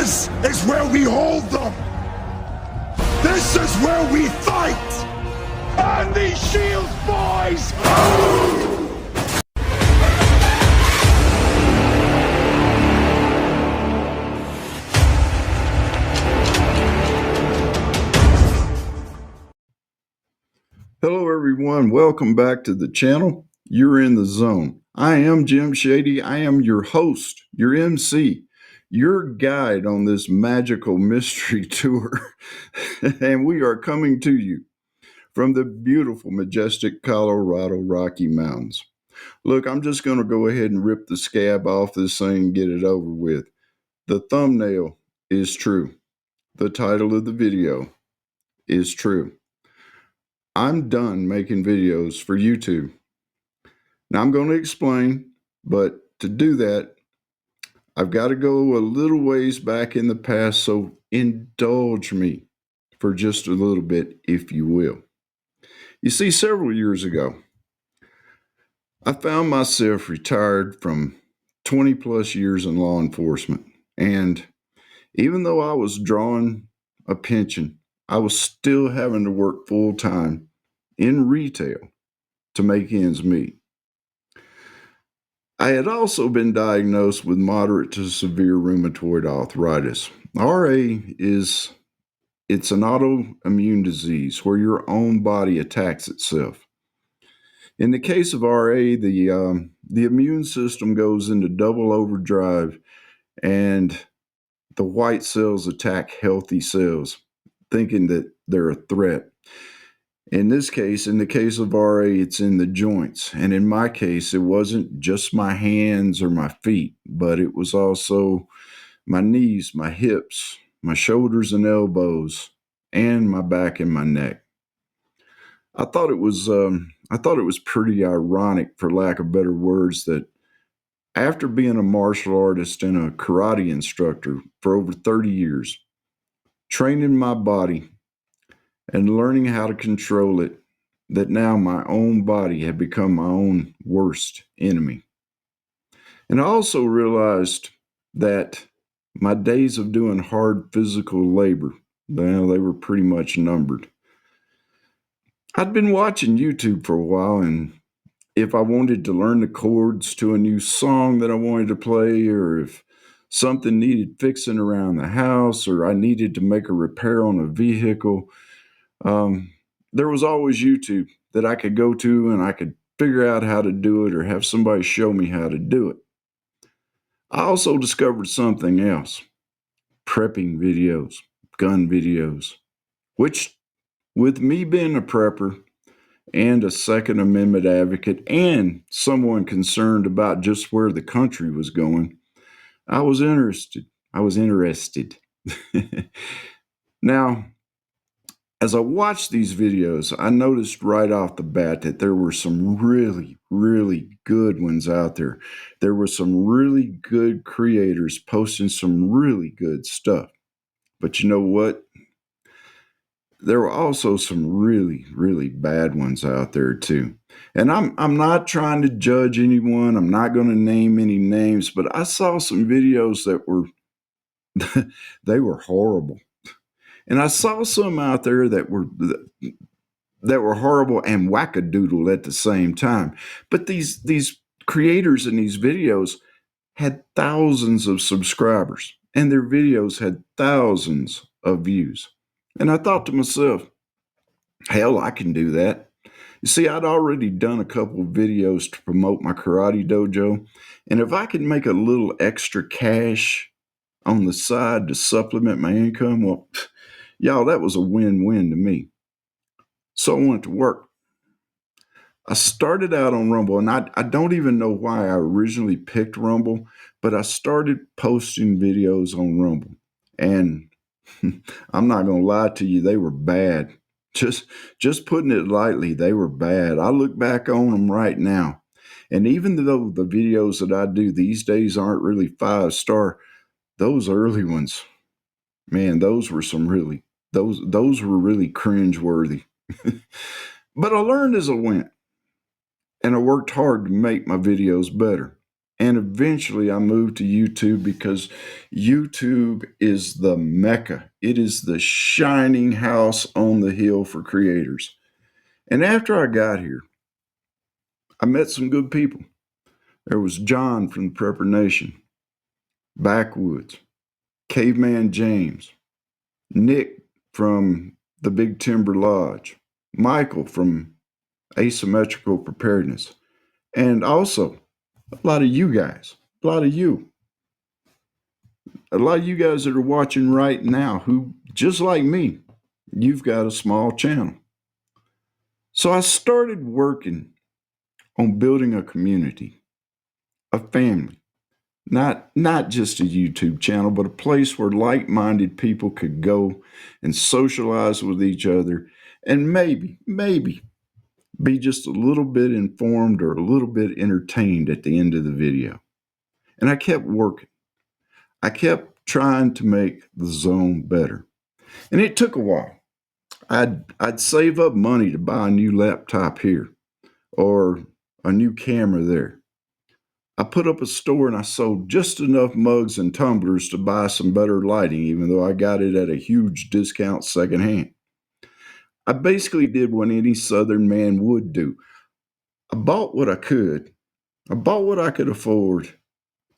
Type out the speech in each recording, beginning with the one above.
This is where we hold them. This is where we fight. And these shields, boys! Hello everyone, welcome back to the channel. You're in the zone. I am Jim Shady. I am your host, your MC, your guide on this magical mystery tour. And we are coming to you from the beautiful, majestic Colorado Rocky Mountains. Look, I'm just going to go ahead and rip the scab off this thing and get it over with. The thumbnail is true. The title of the video is true. I'm done making videos for YouTube. Now I'm going to explain, but to do that, I've got to go a little ways back in the past, so indulge me for just a little bit, if you will. You see, several years ago, I found myself retired from 20 plus years in law enforcement. And even though I was drawing a pension, I was still having to work full time in retail to make ends meet. I had also been diagnosed with moderate to severe rheumatoid arthritis. It's an autoimmune disease where your own body attacks itself. In the case of RA, the immune system goes into double overdrive and the white cells attack healthy cells, thinking that they're a threat. In this case, in the case of RA, it's in the joints. And in my case, it wasn't just my hands or my feet, but it was also my knees, my hips, my shoulders and elbows, and my back and my neck. I thought it was pretty ironic, for lack of better words, that after being a martial artist and a karate instructor for over 30 years, training my body and learning how to control it, that now my own body had become my own worst enemy. And I also realized that my days of doing hard physical labor, well, they were pretty much numbered. I'd been watching YouTube for a while, and if I wanted to learn the chords to a new song that I wanted to play, or if something needed fixing around the house, or I needed to make a repair on a vehicle, there was always YouTube that I could go to and I could figure out how to do it or have somebody show me how to do it. I also discovered something else: prepping videos, gun videos, which, with me being a prepper and a Second Amendment advocate and someone concerned about just where the country was going, I was interested. Now, as I watched these videos, I noticed right off the bat that there were some really, really good ones out there. There were some really good creators posting some really good stuff. But you know what? There were also some really, really bad ones out there too. And I'm not trying to judge anyone. I'm not going to name any names, but I saw some videos that were they were horrible. And I saw some out there that were horrible and wackadoodle at the same time. But these creators in these videos had thousands of subscribers, and their videos had thousands of views. And I thought to myself, hell, I can do that. You see, I'd already done a couple of videos to promote my karate dojo. And if I could make a little extra cash on the side to supplement my income, well, y'all, that was a win-win to me. So I went to work. I started out on Rumble, and I don't even know why I originally picked Rumble, but I started posting videos on Rumble. And I'm not going to lie to you, they were bad. Just putting it lightly, they were bad. I look back on them right now. And even though the videos that I do these days aren't really 5-star, those early ones, man, those were really cringeworthy. But I learned as I went, and I worked hard to make my videos better. And eventually I moved to YouTube because YouTube is the mecca. It is the shining house on the hill for creators. And after I got here, I met some good people. There was John from the Prepper Nation, Backwoods, Caveman James, Nick from the Big Timber Lodge, Michael from Asymmetrical Preparedness, and also a lot of you guys, a lot of you guys that are watching right now who, just like me, you've got a small channel. So I started working on building a community, a family, not just a YouTube channel, but a place where like-minded people could go and socialize with each other and maybe be just a little bit informed or a little bit entertained at the end of the video. And I kept working. I kept trying to make the zone better. And it took a while. I'd save up money to buy a new laptop here or a new camera there. I put up a store and I sold just enough mugs and tumblers to buy some better lighting, even though I got it at a huge discount secondhand. I basically did what any Southern man would do. I bought what I could. I bought what I could afford,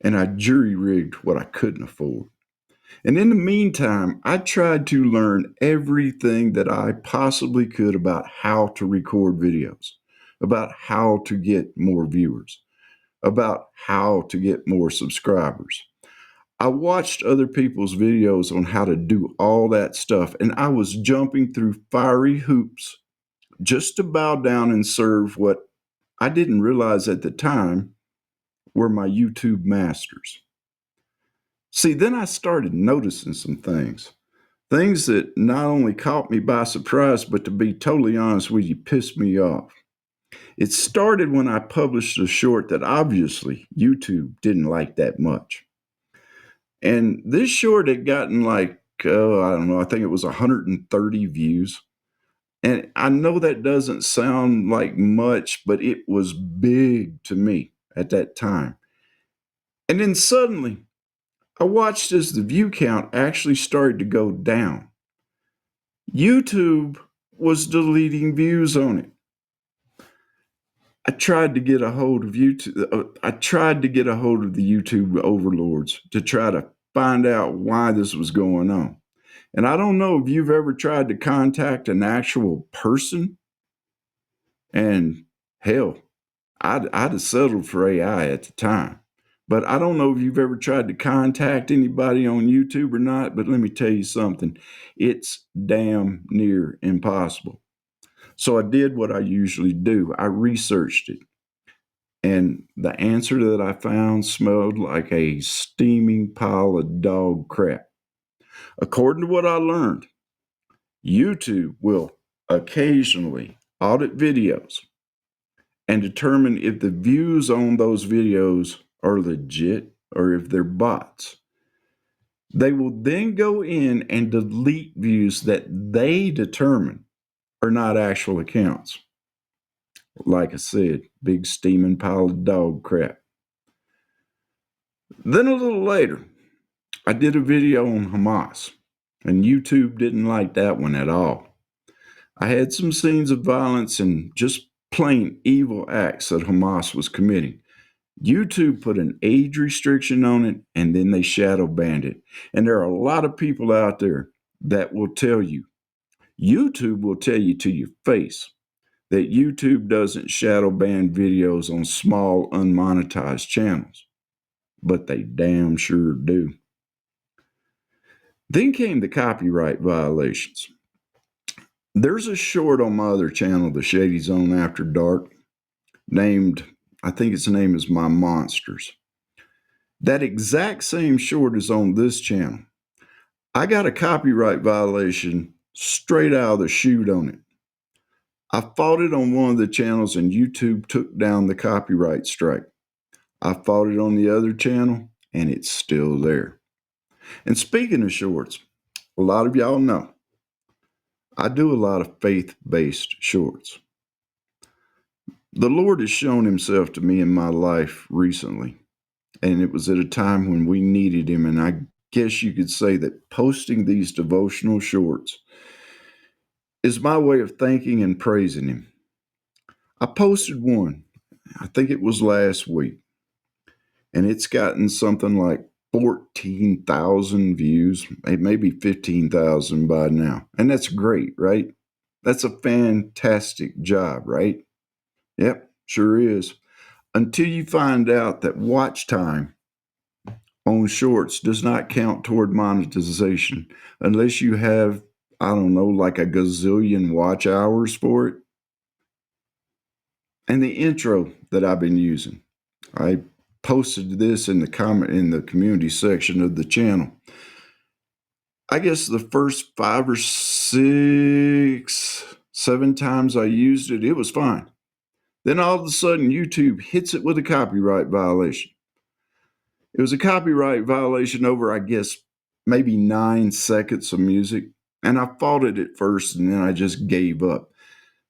and I jury-rigged what I couldn't afford. And in the meantime, I tried to learn everything that I possibly could about how to record videos, about how to get more viewers, about how to get more subscribers. I watched other people's videos on how to do all that stuff, and I was jumping through fiery hoops just to bow down and serve what I didn't realize at the time were my YouTube masters. See, then I started noticing some things that not only caught me by surprise, but to be totally honest with you, pissed me off. It started when I published a short that obviously YouTube didn't like that much. And this short had gotten like, I don't know, I think it was 130 views. And I know that doesn't sound like much, but it was big to me at that time. And then suddenly, I watched as the view count actually started to go down. YouTube was deleting views on it. I tried to get a hold of YouTube. I tried to get a hold of the YouTube overlords to try to find out why this was going on. And I don't know if you've ever tried to contact an actual person. And hell, I'd have settled for AI at the time. But I don't know if you've ever tried to contact anybody on YouTube or not, but let me tell you something. It's damn near impossible. So I did what I usually do. I researched it. And the answer that I found smelled like a steaming pile of dog crap. According to what I learned, YouTube will occasionally audit videos and determine if the views on those videos are legit or if they're bots. They will then go in and delete views that they determine are not actual accounts. Like I said, big steaming pile of dog crap. Then a little later, I did a video on Hamas, and YouTube didn't like that one at all. I had some scenes of violence and just plain evil acts that Hamas was committing. YouTube put an age restriction on it, and then they shadow banned it. And there are a lot of people out there that will tell you, YouTube will tell you to your face that YouTube doesn't shadow ban videos on small unmonetized channels, but they damn sure do. Then came the copyright violations. There's a short on my other channel, The Shady Zone After Dark, named, I think its name is My Monsters. That exact same short is on this channel. I got a copyright violation straight out of the chute on it. I fought it on one of the channels and YouTube took down the copyright strike. I fought it on the other channel and it's still there. And speaking of shorts, a lot of y'all know I do a lot of faith-based shorts. The Lord has shown himself to me in my life recently. And it was at a time when we needed him. And I guess you could say that posting these devotional shorts is my way of thanking and praising him. I posted one, I think it was last week, and it's gotten something like 14,000 views, maybe 15,000 by now. And that's great, right? That's a fantastic job, right? Yep, sure is. Until you find out that watch time on shorts does not count toward monetization unless you have, I don't know, like a gazillion watch hours for it. And the intro that I've been using, I posted this in the community section of the channel. I guess the first 5 or 6, 7 times I used it, it was fine. Then all of a sudden, YouTube hits it with a copyright violation. It was a copyright violation over, I guess, maybe 9 seconds of music. And I fought it at first, and then I just gave up.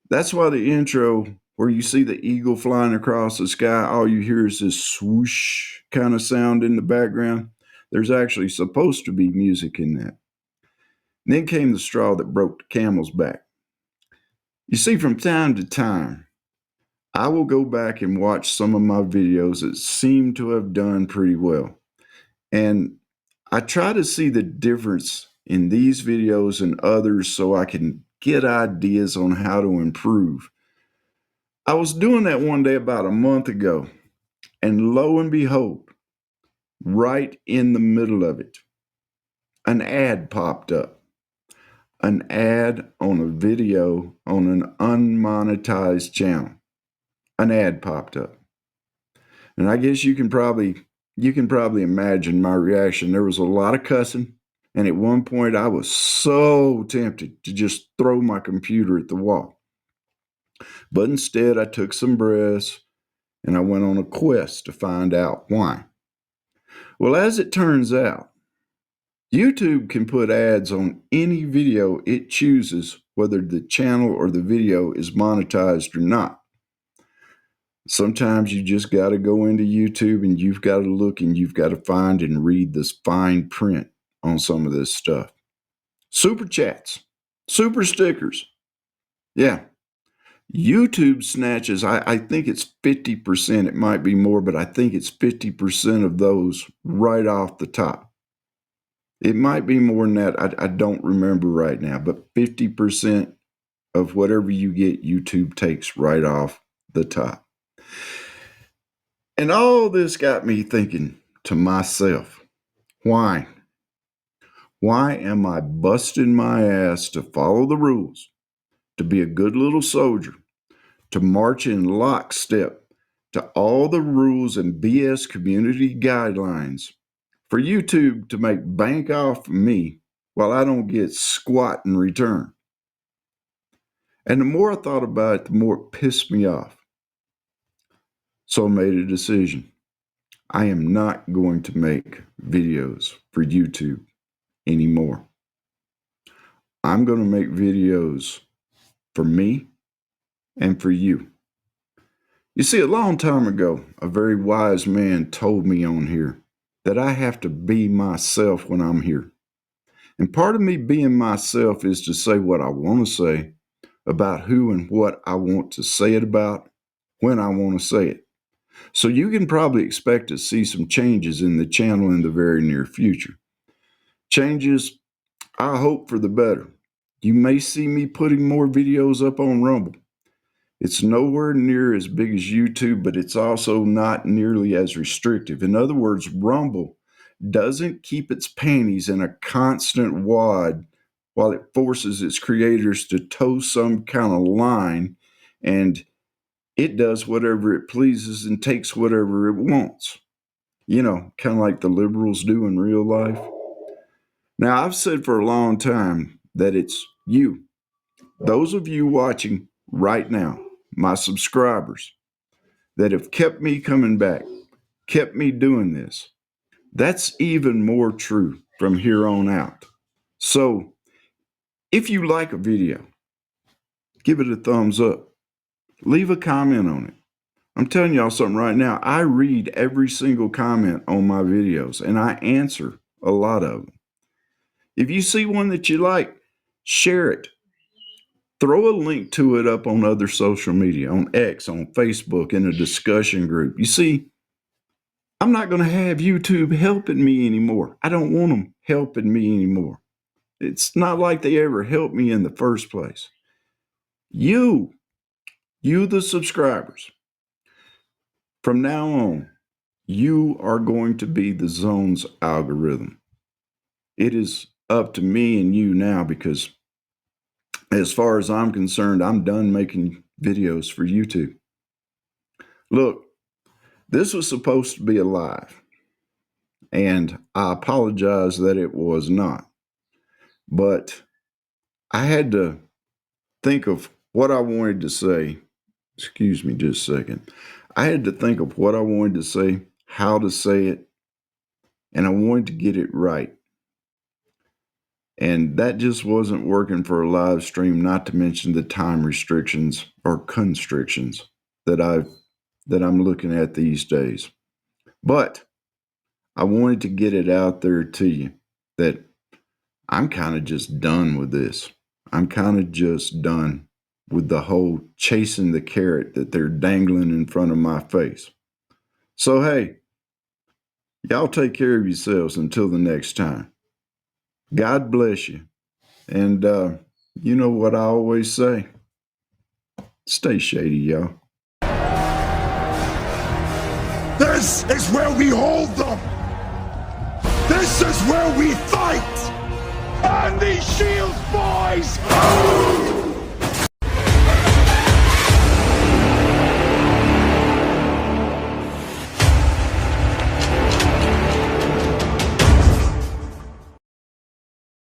That's why the intro, where you see the eagle flying across the sky, all you hear is this swoosh kind of sound in the background. There's actually supposed to be music in that. And then came the straw that broke the camel's back. You see, from time to time, I will go back and watch some of my videos that seem to have done pretty well. And I try to see the difference in these videos and others so I can get ideas on how to improve. I was doing that one day about a month ago, and lo and behold, right in the middle of it, an ad popped up. An ad on a video on an unmonetized channel. An ad popped up. And I guess you can probably imagine my reaction. There was a lot of cussing, and at one point I was so tempted to just throw my computer at the wall. But instead I took some breaths and I went on a quest to find out why. Well, as it turns out, YouTube can put ads on any video it chooses, whether the channel or the video is monetized or not. Sometimes you just got to go into YouTube and you've got to look and you've got to find and read this fine print on some of this stuff. Super chats, super stickers. Yeah. YouTube snatches, I think it's 50%. It might be more, but I think it's 50% of those right off the top. It might be more than that. I don't remember right now, but 50% of whatever you get, YouTube takes right off the top. And all this got me thinking to myself, why? Why am I busting my ass to follow the rules, to be a good little soldier, to march in lockstep to all the rules and BS community guidelines, for YouTube to make bank off me while I don't get squat in return? And the more I thought about it, the more it pissed me off. So I made a decision. I am not going to make videos for YouTube anymore. I'm going to make videos for me and for you. You see, a long time ago, a very wise man told me on here that I have to be myself when I'm here. And part of me being myself is to say what I want to say about who and what I want to say it about when I want to say it. So you can probably expect to see some changes in the channel in the very near future. Changes, I hope, for the better. You may see me putting more videos up on Rumble. It's nowhere near as big as YouTube, but it's also not nearly as restrictive. In other words, Rumble doesn't keep its panties in a constant wad while it forces its creators to toe some kind of line, and it does whatever it pleases and takes whatever it wants. You know, kind of like the liberals do in real life. Now, I've said for a long time that it's you, those of you watching right now, my subscribers, that have kept me coming back, kept me doing this. That's even more true from here on out. So, if you like a video, give it a thumbs up. Leave a comment on it. I'm telling y'all something right now. I read every single comment on my videos, and I answer a lot of them. If you see one that you like, share it. Throw a link to it up on other social media, on X, on Facebook, in a discussion group. You see, I'm not going to have YouTube helping me anymore. I don't want them helping me anymore. It's not like they ever helped me in the first place. You the subscribers, from now on, you are going to be the Zone's algorithm. It is up to me and you now, because as far as I'm concerned, I'm done making videos for YouTube. Look, this was supposed to be a live, and I apologize that it was not. But I had to think of what I wanted to say. Excuse me just a second. I had to think of what I wanted to say, how to say it, and I wanted to get it right. And that just wasn't working for a live stream, not to mention the time restrictions or constrictions that I'm looking at these days. But I wanted to get it out there to you that I'm kind of just done with this. I'm kind of just done with the whole chasing the carrot that they're dangling in front of my face. So, hey, y'all take care of yourselves until the next time. God bless you. And you know what I always say? Stay shady, y'all. This is where we hold them! This is where we fight! And these shields, boys!